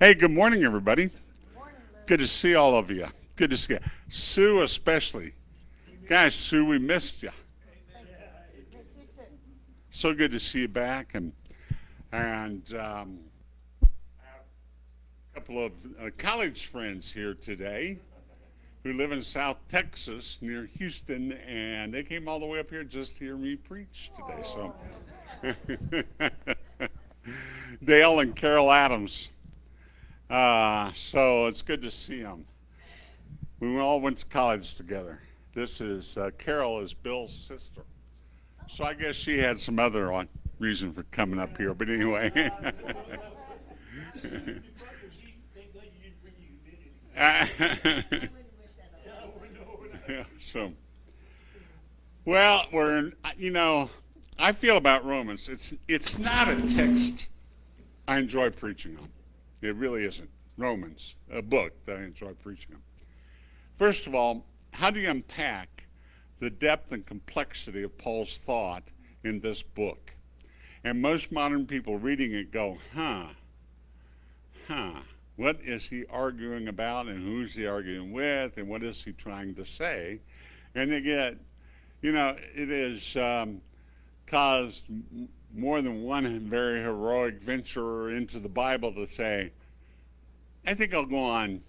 Hey, good morning, everybody. Morning, Lew. Good to see all of you. Good to see you. Sue, especially. Guys, Sue, we missed you. Thank you. Miss you too. So good to see you back. And I have a couple of college friends here today who live in South Texas near Houston, and they came all the way up here just to hear me preach today. So, Dale and Carol Adams. So it's good to see them. We all went to college together. This is Carol is Bill's sister. So I guess she had some other reason for coming up here. But anyway. Yeah, so, well, I feel about Romans. It's not a text I enjoy preaching on. It really isn't. Romans, a book that I enjoy preaching on. First of all, how do you unpack the depth and complexity of Paul's thought in this book? And most modern people reading it go, what is he arguing about, and who's he arguing with, and what is he trying to say? And they get, it has caused more than one very heroic venturer into the Bible to say, I think I'll go on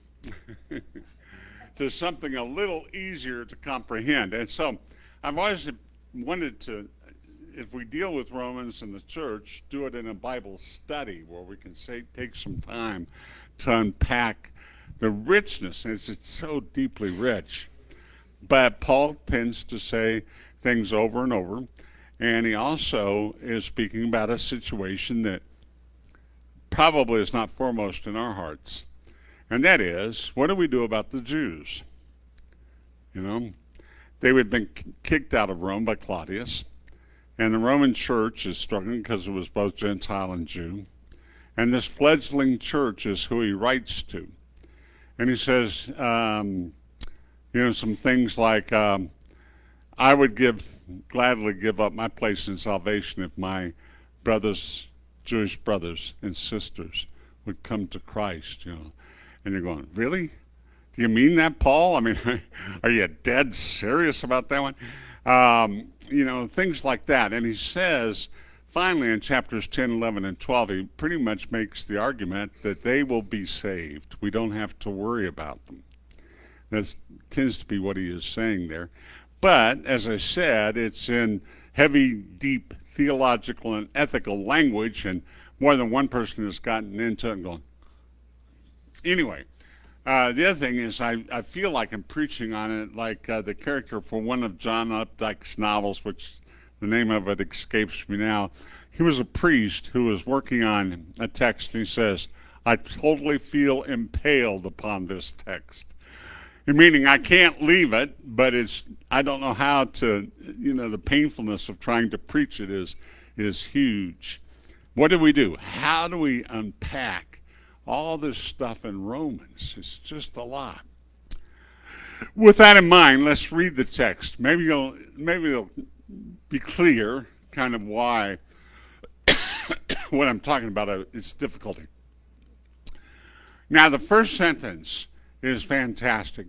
to something a little easier to comprehend. And so I've always wanted to, if we deal with Romans in the church, do it in a Bible study where we can take some time to unpack the richness. It's so deeply rich. But Paul tends to say things over and over, and he also is speaking about a situation that probably is not foremost in our hearts. And that is, what do we do about the Jews? They had been kicked out of Rome by Claudius, and the Roman church is struggling because it was both Gentile and Jew. And this fledgling church is who he writes to. And he says, some things like, I would gladly give up my place in salvation if my Jewish brothers and sisters would come to Christ, And you're going, really? Do you mean that, Paul? I mean, are you dead serious about that one? Things like that. And he says, finally, in chapters 10, 11, and 12, he pretty much makes the argument that they will be saved. We don't have to worry about them. That tends to be what he is saying there. But, as I said, it's in heavy, deep theological and ethical language, and more than one person has gotten into it and gone. Anyway, the other thing is I feel like I'm preaching on it like the character for one of John Updike's novels, which the name of it escapes me now. He was a priest who was working on a text, and he says, I totally feel impaled upon this text. Meaning I can't leave it, but I don't know how to, the painfulness of trying to preach it is huge. What do we do? How do we unpack all this stuff in Romans? It's just a lot. With that in mind, let's read the text. Maybe it'll be clear kind of why what I'm talking about is difficulty. Now, the first sentence is fantastic.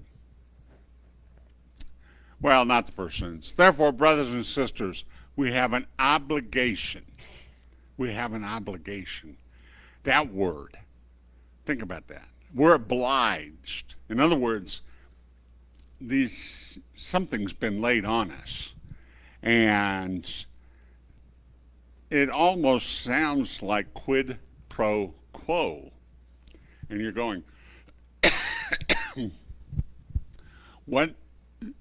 Well, not the first sentence. Therefore, brothers and sisters, we have an obligation. We have an obligation. That word, think about that. We're obliged. In other words, something's been laid on us. And it almost sounds like quid pro quo. And you're going, what?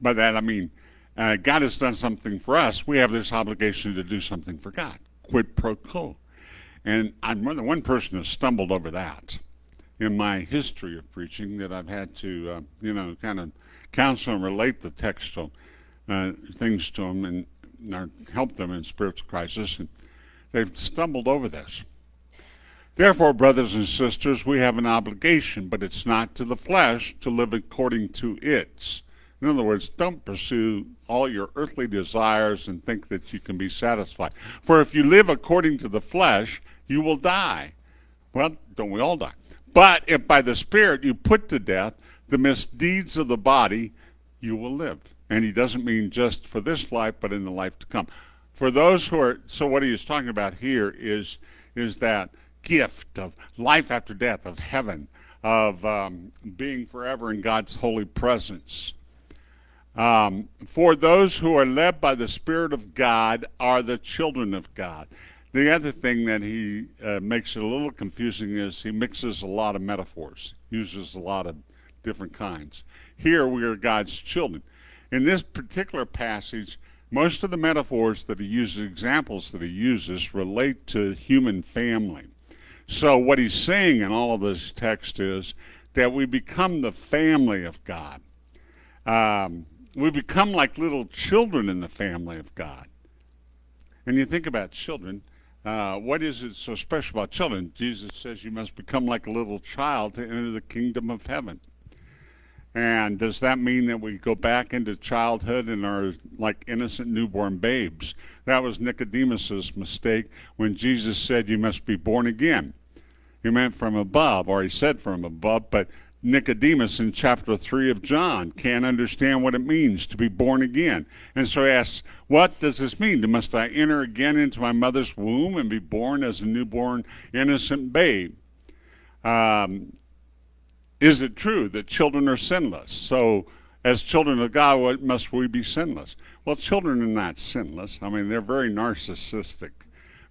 By that I mean, God has done something for us. We have this obligation to do something for God. Quid pro quo. And I'm more than one person has stumbled over that in my history of preaching, that I've had to, kind of counsel and relate the textual things to them and help them in spiritual crisis. And they've stumbled over this. Therefore, brothers and sisters, we have an obligation, but it's not to the flesh to live according to its. In other words, don't pursue all your earthly desires and think that you can be satisfied. For if you live according to the flesh, you will die. Well, don't we all die? But if by the Spirit you put to death the misdeeds of the body, you will live. And he doesn't mean just for this life, but in the life to come. For those who are, so what he is talking about here is that gift of life after death, of heaven, of being forever in God's holy presence. For those who are led by the Spirit of God are the children of God. The other thing that he makes it a little confusing is he mixes a lot of metaphors, uses a lot of different kinds. Here we are God's children. In this particular passage, most of the metaphors that he uses, examples that he uses, relate to human family. So what he's saying in all of this text is that we become the family of God. We become like little children in the family of God. And you think about children, what is it so special about children? Jesus says you must become like a little child to enter the kingdom of heaven. And does that mean that we go back into childhood and are like innocent newborn babes? That was Nicodemus's mistake when Jesus said you must be born again. He meant from above, or he said from above, but Nicodemus in chapter 3 of John can't understand what it means to be born again. And so he asks, what does this mean? Must I enter again into my mother's womb and be born as a newborn innocent babe? Is it true that children are sinless? So as children of God, what must we be sinless? Well, children are not sinless. I mean, they're very narcissistic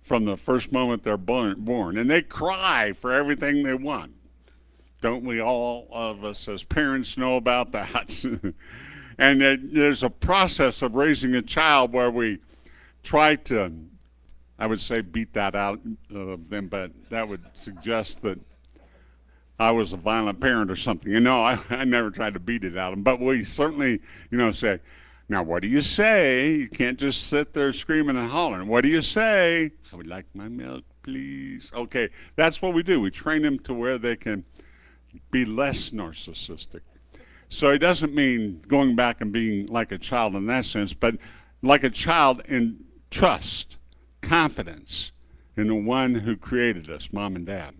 from the first moment they're born. And they cry for everything they want. Don't we, all of us as parents, know about that? And there's a process of raising a child where we try to, I would say, beat that out of them, but that would suggest that I was a violent parent or something. I never tried to beat it out of them. But we certainly, say, now what do you say? You can't just sit there screaming and hollering. What do you say? I would like my milk, please. Okay, that's what we do. We train them to where they can be less narcissistic. So it doesn't mean going back and being like a child in that sense, but like a child in trust, confidence in the one who created us, mom and dad.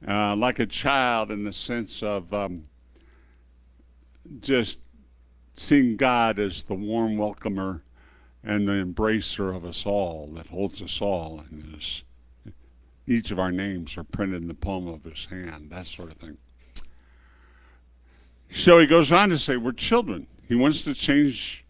Like a child in the sense of just seeing God as the warm welcomer and the embracer of us all, that holds us all, and each of our names are printed in the palm of his hand, that sort of thing. So he goes on to say we're children. He wants to change,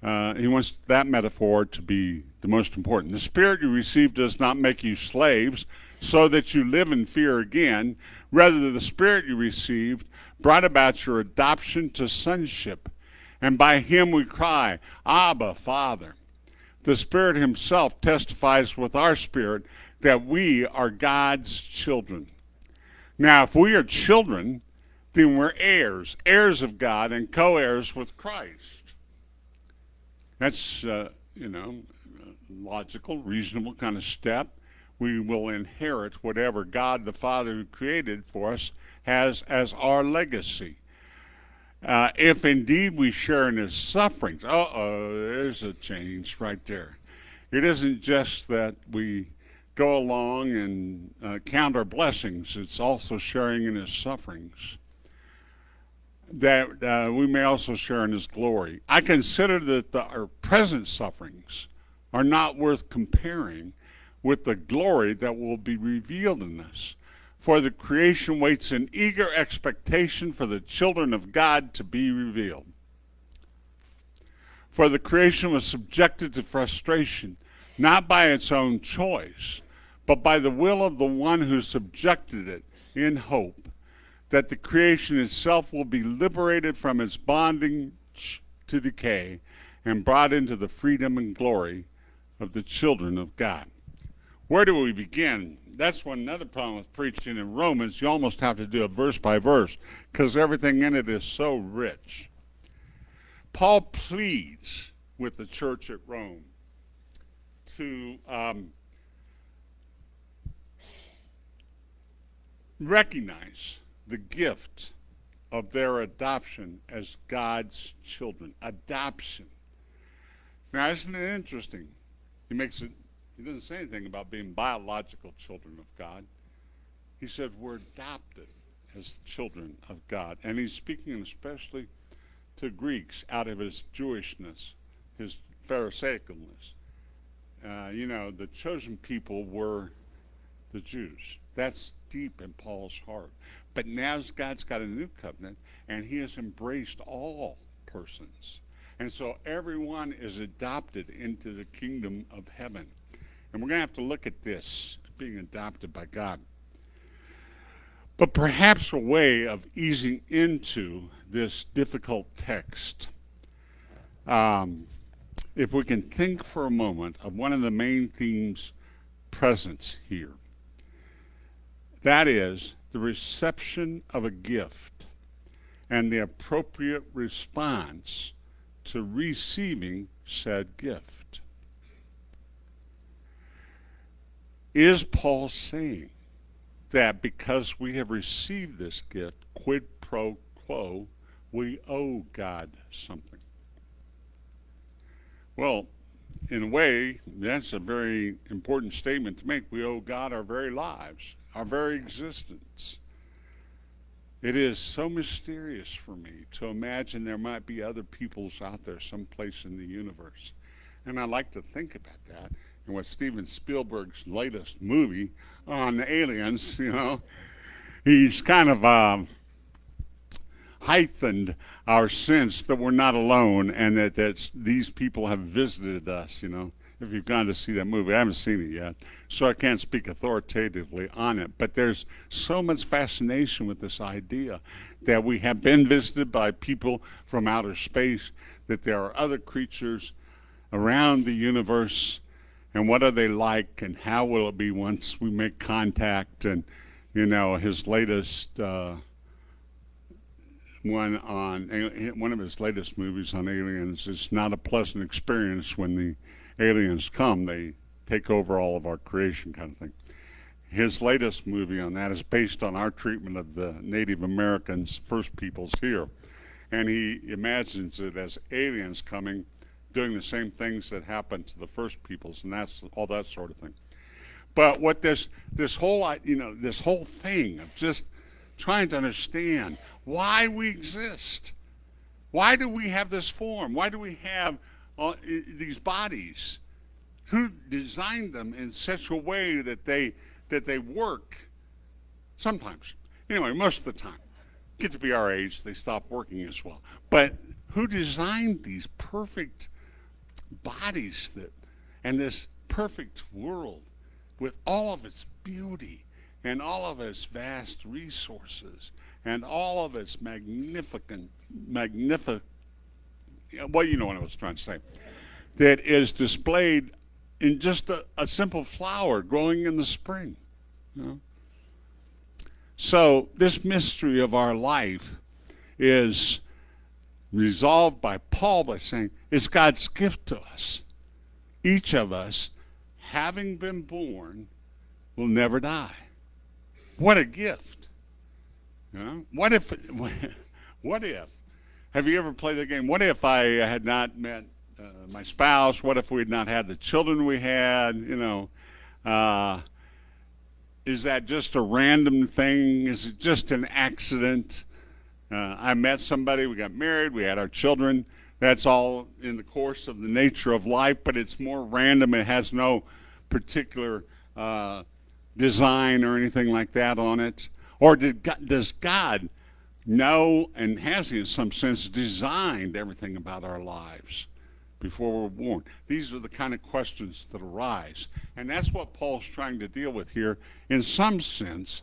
he wants that metaphor to be the most important. The Spirit you received does not make you slaves so that you live in fear again. Rather, the Spirit you received brought about your adoption to sonship. And by him we cry, Abba, Father. The Spirit himself testifies with our spirit that we are God's children. Now, if we are children, then we're heirs, heirs of God and co-heirs with Christ. That's, logical, reasonable kind of step. We will inherit whatever God the Father who created for us has as our legacy. If indeed we share in his sufferings, there's a change right there. It isn't just that we go along and count our blessings, it's also sharing in his sufferings. That we may also share in his glory. I consider that our present sufferings are not worth comparing with the glory that will be revealed in us. For the creation waits in eager expectation for the children of God to be revealed. For the creation was subjected to frustration, not by its own choice, but by the will of the one who subjected it, in hope that the creation itself will be liberated from its bondage to decay and brought into the freedom and glory of the children of God. Where do we begin? That's another problem with preaching in Romans. You almost have to do it verse by verse because everything in it is so rich. Paul pleads with the church at Rome to recognize the gift of their adoption as God's children. Adoption. Now, isn't it interesting? He doesn't say anything about being biological children of God. He said we're adopted as children of God. And he's speaking especially to Greeks out of his Jewishness, his Pharisaicalness. The chosen people were the Jews. That's deep in Paul's heart. But now God's got a new covenant, and he has embraced all persons. And so everyone is adopted into the kingdom of heaven. And we're going to have to look at this, being adopted by God. But perhaps a way of easing into this difficult text, if we can think for a moment of one of the main themes present here. That is the reception of a gift and the appropriate response to receiving said gift. Is Paul saying that because we have received this gift, quid pro quo, we owe God something? Well, in a way, that's a very important statement to make. We owe God our very lives, our very existence. It is so mysterious for me to imagine there might be other peoples out there someplace in the universe. And I like to think about that. And with Steven Spielberg's latest movie on the aliens, he's kind of heightened our sense that we're not alone and that these people have visited us, if you've gone to see that movie. I haven't seen it yet, so I can't speak authoritatively on it. But there's so much fascination with this idea that we have been visited by people from outer space, that there are other creatures around the universe, and what are they like, and how will it be once we make contact? And, his latest one of his latest movies on aliens, it's not a pleasant experience when the aliens come. They take over all of our creation, kind of thing. His latest movie on that is based on our treatment of the Native Americans, first peoples here. And he imagines it as aliens coming, doing the same things that happened to the first peoples, and that's all that sort of thing. But what this whole thing of just trying to understand why we exist, why do we have this form, why do we have these bodies, who designed them in such a way that they work? Sometimes, anyway, most of the time, get to be our age, they stop working as well. But who designed these perfect bodies and this perfect world with all of its beauty and all of its vast resources and all of its magnificent, well, you know what I was trying to say, that is displayed in just a simple flower growing in the spring. So this mystery of our life is resolved by Paul by saying it's God's gift to us. Each of us, having been born, will never die. What a gift. What if, have you ever played the game, what if I had not met my spouse? What if we had not had the children we had? Is that just a random thing? Is it just an accident? I met somebody, we got married, we had our children. That's all in the course of the nature of life, but it's more random. It has no particular design or anything like that on it. Or does God know, and has he in some sense designed everything about our lives before we're born? These are the kind of questions that arise. And that's what Paul's trying to deal with here in some sense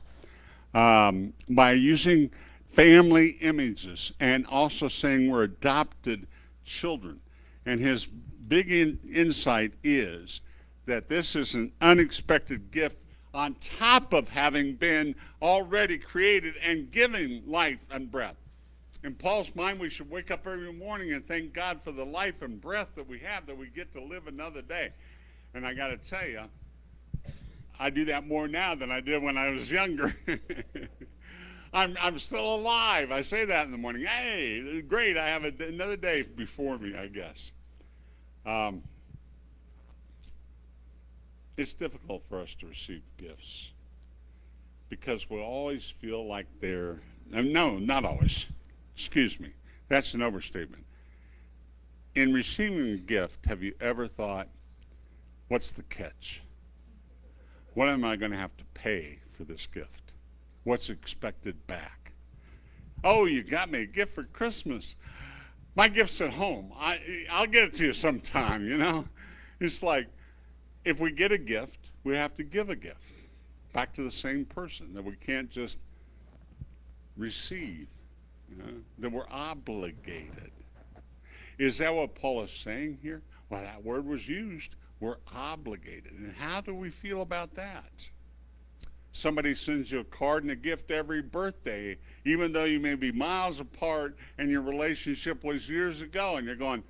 by using family images and also saying we're adopted children. And his big insight is that this is an unexpected gift on top of having been already created and given life and breath. In Paul's mind, we should wake up every morning and thank God for the life and breath that we have, that we get to live another day. And I got to tell you, I do that more now than I did when I was younger. I'm still alive. I say that in the morning. Hey, great, I have another day before me, I guess. It's difficult for us to receive gifts. because we'll always feel like they're, no, not always. Excuse me. That's an overstatement. In receiving a gift, have you ever thought, what's the catch? What am I going to have to pay for this gift? What's expected back? Oh, you got me a gift for Christmas. My gift's at home. I'll get it to you sometime, you know? It's like, if we get a gift, we have to give a gift back to the same person, that we can't just receive, you know, that we're obligated. Is that what Paul is saying here? Well, that word was used. We're obligated. And how do we feel about that? Somebody sends you a card and a gift every birthday, even though you may be miles apart and your relationship was years ago, and you're going,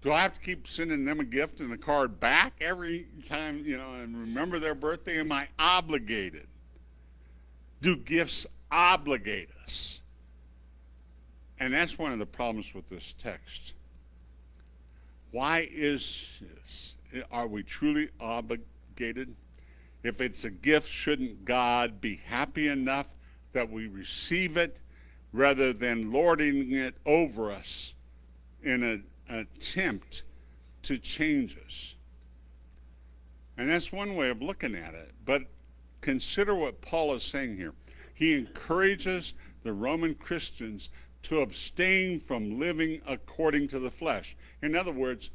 do I have to keep sending them a gift and a card back every time, you know, and remember their birthday? Am I obligated? Do gifts obligate us? And that's one of the problems with this text. Why is this? Are we truly obligated? If it's a gift, shouldn't God be happy enough that we receive it rather than lording it over us in an attempt to change us? And that's one way of looking at it. But consider what Paul is saying here. He encourages the Roman Christians to abstain from living according to the flesh. In other words,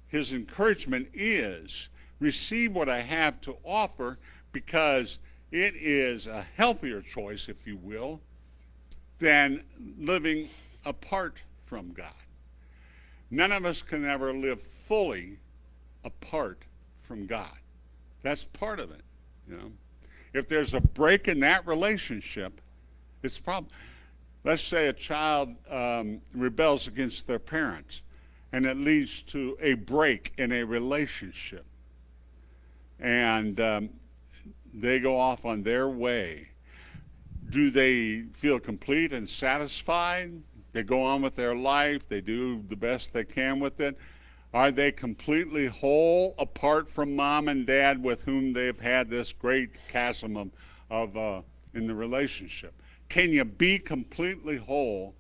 his encouragement is, receive what I have to offer, because it is a healthier choice, if you will, than living apart from God. None of us can ever live fully apart from God. That's part of it, you know. If there's a break in that relationship, it's a problem. Let's say a child rebels against their parents, and it leads to a break in a relationship. And they go off on their way. Do they feel complete and satisfied? They go on with their life. They do the best they can with it. Are they completely whole apart from mom and dad with whom they've had this great chasm of in the relationship? Can you be completely whole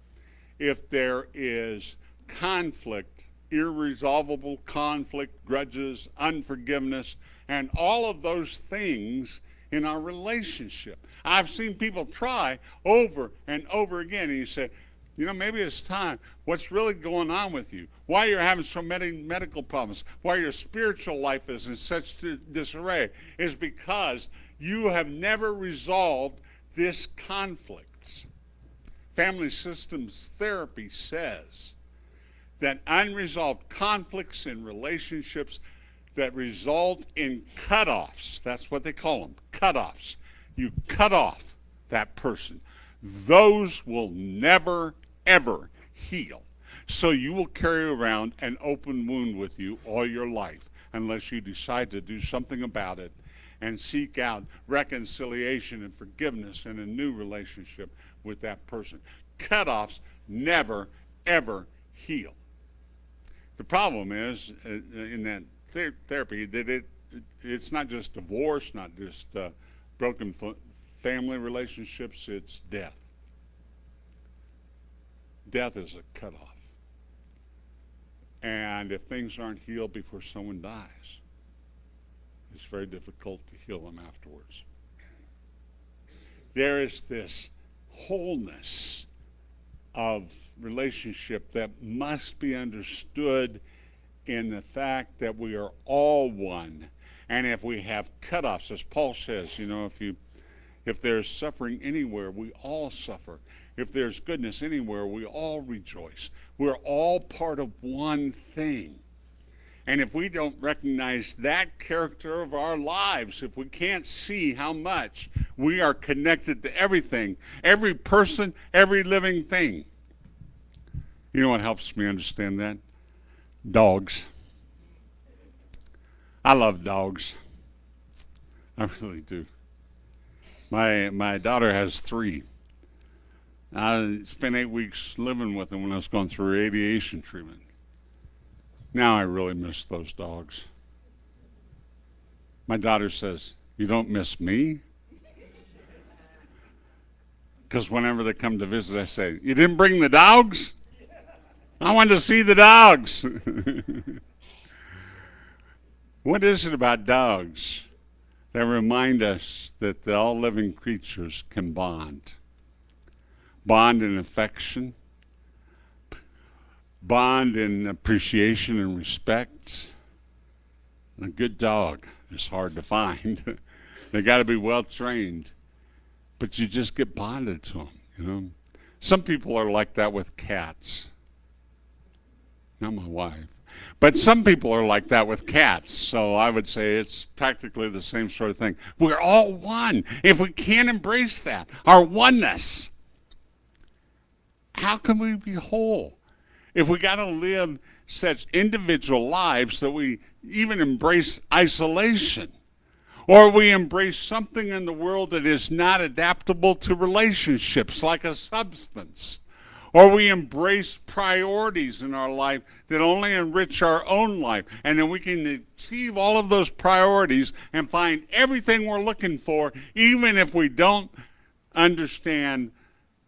if there is conflict, irresolvable conflict, grudges, unforgiveness, and all of those things in our relationship? I've seen people try over and over again, and you say, you know, maybe it's time. What's really going on with you? Why you're having so many medical problems? Why your spiritual life is in such disarray is because you have never resolved this conflict. Family systems therapy says that unresolved conflicts in relationships that result in cutoffs, that's what they call them, cutoffs. You cut off that person. Those will never, ever heal. So you will carry around an open wound with you all your life unless you decide to do something about it and seek out reconciliation and forgiveness in a new relationship with that person. Cutoffs never, ever heal. The problem is, in that therapy, that it's not just divorce, not just broken family relationships, it's death. Death is a cutoff. And if things aren't healed before someone dies, it's very difficult to heal them afterwards. There is this wholeness of relationship that must be understood in the fact that we are all one. And if we have cutoffs, as Paul says, you know, if there's suffering anywhere, we all suffer. If there's goodness anywhere, we all rejoice. We're all part of one thing. And if we don't recognize that character of our lives, if we can't see how much we are connected to everything, every person, every living thing. You know what helps me understand that? Dogs. I love dogs. I really do. My daughter has 3. I spent 8 weeks living with them when I was going through radiation treatment. Now I really miss those dogs. My daughter says, "You don't miss me?" Because whenever they come to visit, I say, "You didn't bring the dogs? I wanted to see the dogs." What is it about dogs that remind us that all living creatures can bond? Bond in affection, bond in appreciation and respect. A good dog is hard to find. They got to be well trained, but you just get bonded to them. You know, some people are like that with cats. Not my wife, but some people are like that with cats. So I would say it's practically the same sort of thing. We're all one. If we can't embrace that, our oneness, how can we be whole? If we got to live such individual lives that we even embrace isolation, or we embrace something in the world that is not adaptable to relationships, like a substance, or we embrace priorities in our life that only enrich our own life, and then we can achieve all of those priorities and find everything we're looking for, even if we don't understand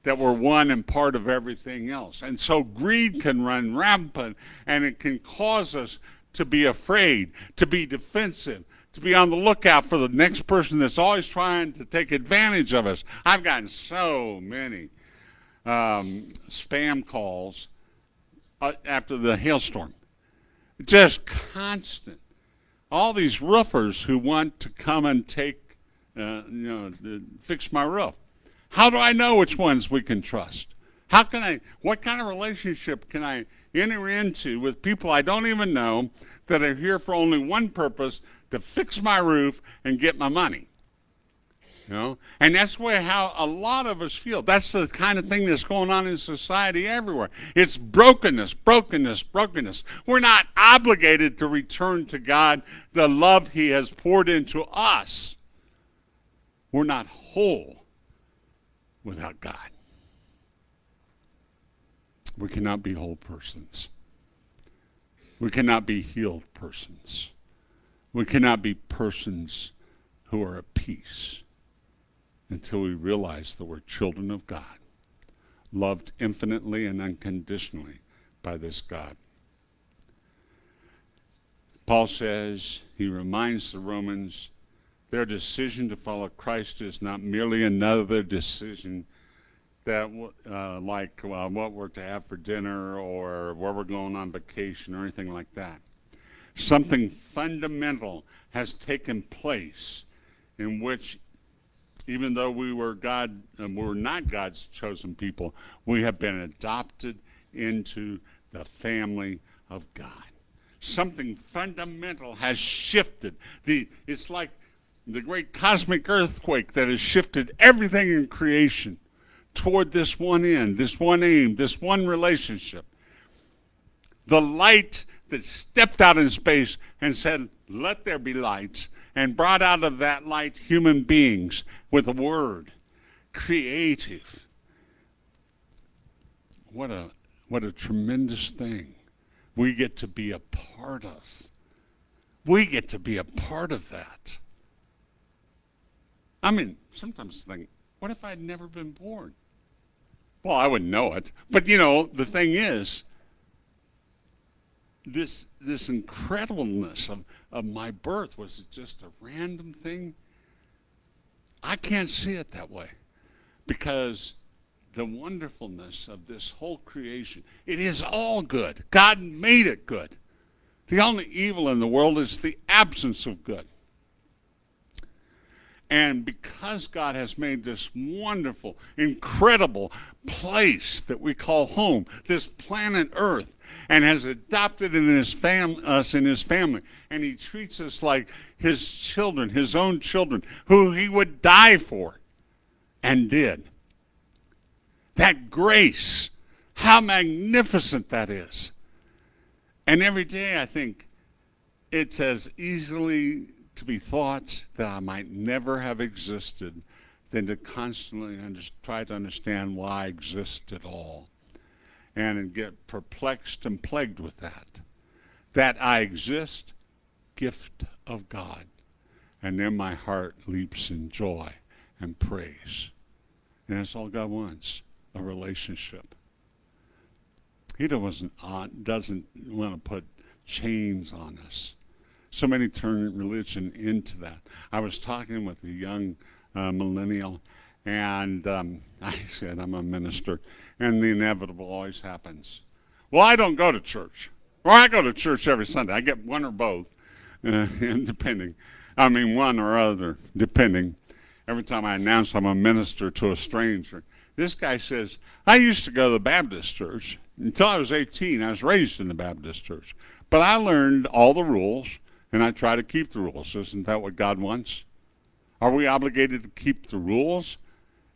that we're one and part of everything else. And so greed can run rampant, and it can cause us to be afraid, to be defensive, to be on the lookout for the next person that's always trying to take advantage of us. I've gotten so many spam calls after the hailstorm. Just constant. All these roofers who want to come and take, fix my roof. How do I know which ones we can trust? What kind of relationship can I enter into with people I don't even know that are here for only one purpose, to fix my roof and get my money? You know? And that's how a lot of us feel. That's the kind of thing that's going on in society everywhere. It's brokenness, brokenness, brokenness. We're not obligated to return to God the love He has poured into us. We're not whole without God. We cannot be whole persons. We cannot be healed persons. We cannot be persons who are at peace until we realize that we're children of God, loved infinitely and unconditionally by this God. Paul says, he reminds the Romans, their decision to follow Christ is not merely another decision that what we're to have for dinner or where we're going on vacation or anything like that. Something fundamental has taken place in which, even though we were not God's chosen people, we have been adopted into the family of God. Something fundamental has shifted. It's like the great cosmic earthquake that has shifted everything in creation toward this one end, this one aim, this one relationship. The light that stepped out in space and said, "Let there be light," and brought out of that light human beings with a word, creative. What a tremendous thing we get to be a part of. We get to be a part of that. I mean, sometimes I think, what if I'd never been born? Well, I wouldn't know it. But, the thing is, this incredibleness of my birth, was it just a random thing? I can't see it that way, because the wonderfulness of this whole creation, it is all good. God made it good. The only evil in the world is the absence of good. And because God has made this wonderful, incredible place that we call home, this planet Earth, and has adopted us in His family, and He treats us like His children, His own children, who He would die for, and did. That grace, how magnificent that is. And every day I think it's as easily to be thought that I might never have existed than to constantly try to understand why I exist at all, and get perplexed and plagued with that. That I exist, gift of God. And then my heart leaps in joy and praise. And that's all God wants, a relationship. He doesn't want to put chains on us. So many turn religion into that. I was talking with a young millennial, and I said, I'm a minister, and the inevitable always happens. Well, I don't go to church. Or I go to church every Sunday. I get one or both, and depending. I mean, one or other, depending. Every time I announce I'm a minister to a stranger, this guy says, I used to go to the Baptist church. Until I was 18, I was raised in the Baptist church. But I learned all the rules, and I try to keep the rules. Isn't that what God wants? Are we obligated to keep the rules?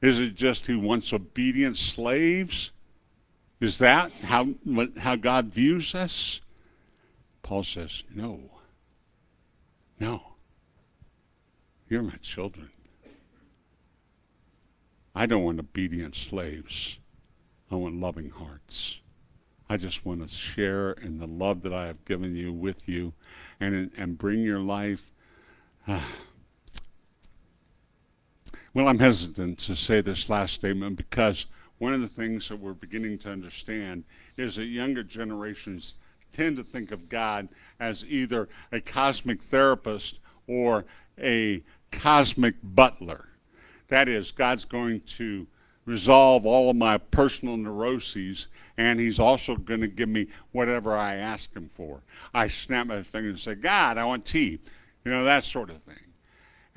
Is it just He wants obedient slaves? Is that how God views us? Paul says, no. No. You're my children. I don't want obedient slaves. I want loving hearts. I just want to share in the love that I have given you with you and bring your life. Well, I'm hesitant to say this last statement because one of the things that we're beginning to understand is that younger generations tend to think of God as either a cosmic therapist or a cosmic butler. That is, God's going to resolve all of my personal neuroses, and He's also going to give me whatever I ask Him for. I snap my finger and say, God, I want tea. You know, that sort of thing.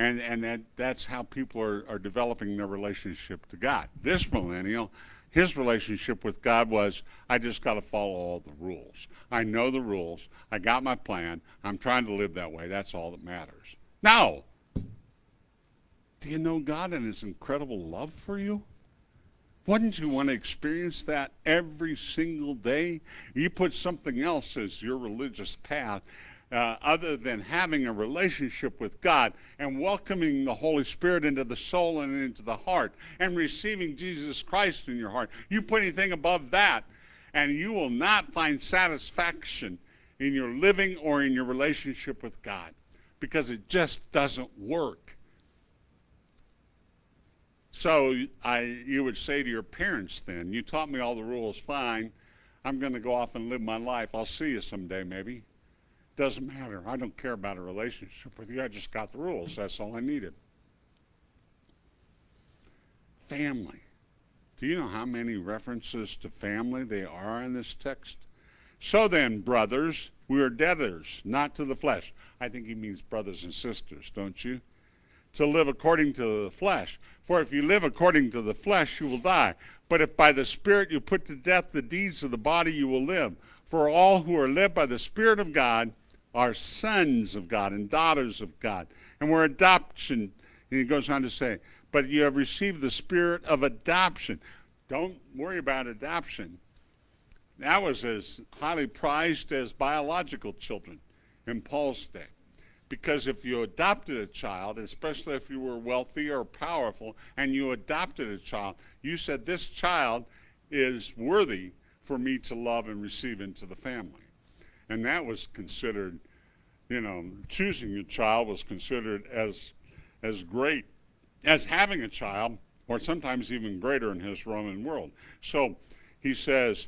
And that's how people are developing their relationship to God. This millennial, his relationship with God was, I just got to follow all the rules. I know the rules. I got my plan. I'm trying to live that way. That's all that matters. No! Do you know God and His incredible love for you? Wouldn't you want to experience that every single day? You put something else as your religious path other than having a relationship with God and welcoming the Holy Spirit into the soul and into the heart and receiving Jesus Christ in your heart. You put anything above that, and you will not find satisfaction in your living or in your relationship with God because it just doesn't work. So you would say to your parents then, you taught me all the rules, fine. I'm going to go off and live my life. I'll see you someday maybe. Doesn't matter. I don't care about a relationship with you. I just got the rules. That's all I needed. Family. Do you know how many references to family there are in this text? So then, brothers, we are debtors, not to the flesh. I think he means brothers and sisters, don't you? To live according to the flesh. For if you live according to the flesh, you will die. But if by the Spirit you put to death the deeds of the body, you will live. For all who are led by the Spirit of God are sons of God and daughters of God. And we're adoption. And he goes on to say, but you have received the Spirit of adoption. Don't worry about adoption. That was as highly prized as biological children in Paul's day. Because if you adopted a child, especially if you were wealthy or powerful, and you adopted a child, you said, this child is worthy for me to love and receive into the family. And that was considered, choosing a child was considered as great as having a child, or sometimes even greater in his Roman world. So he says,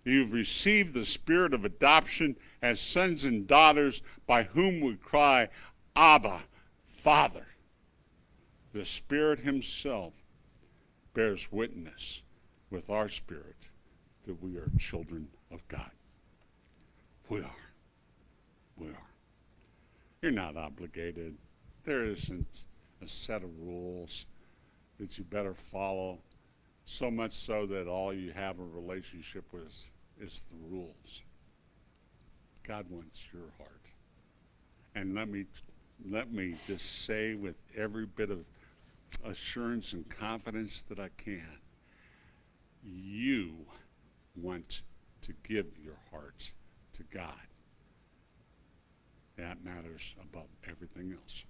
you've received the Spirit of adoption as sons and daughters, by whom we cry, Abba, Father. The Spirit Himself bears witness with our spirit that we are children of God. We are. We are. You're not obligated. There isn't a set of rules that you better follow, so much so that all you have a relationship with is the rules. God wants your heart. And let me just say with every bit of assurance and confidence that I can, you want to give your heart to God. That matters above everything else.